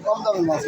কম দামের মাছ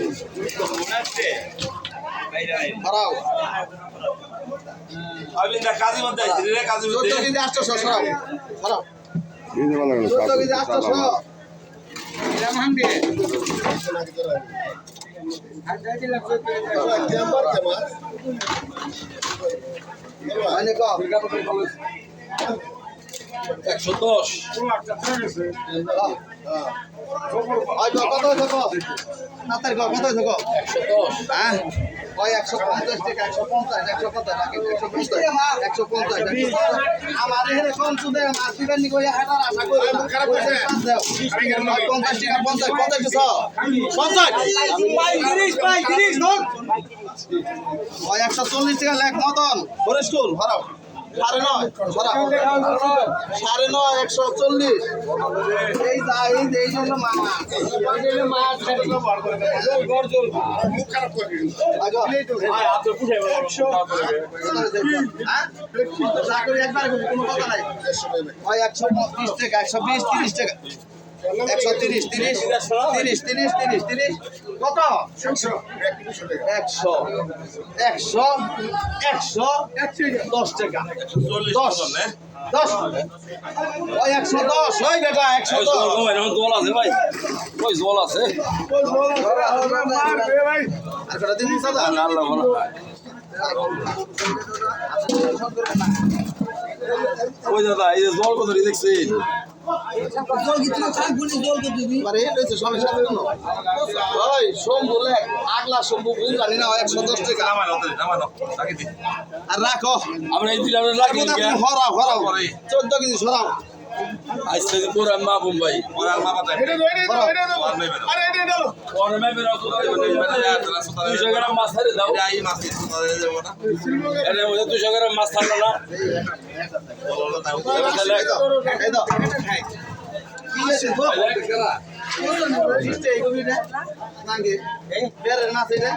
আমার এখানে কম সুদে মাছ দিবেন নি কই হাটার আশা করি খারাপ হইছে 50 টাকা 50 ওই 140 টাকা লেখ মতন ফরেস্ট স্কুল ভরাও 140 এই জন্য মাছ খারাপ করে কোনো কথা নাই 130 টাকা 120 30 টাকা 130 কত 100 10 টাকা 10 ওই 110 ওই বেটা 110 জল আছে ভাই ওই জল আছে আর কটা দিন সাদা আল্লাহ ভালো ওই দাদা এই জল কত দেখছেন রাখো আমরা এই দিলাম 14 কেজি সরাও আজকে পুরো মা বোম্বাই দুশো গ্রাম মাছ ছাড়ে দাও 200 গ্রাম মাছ ছাড়লো না না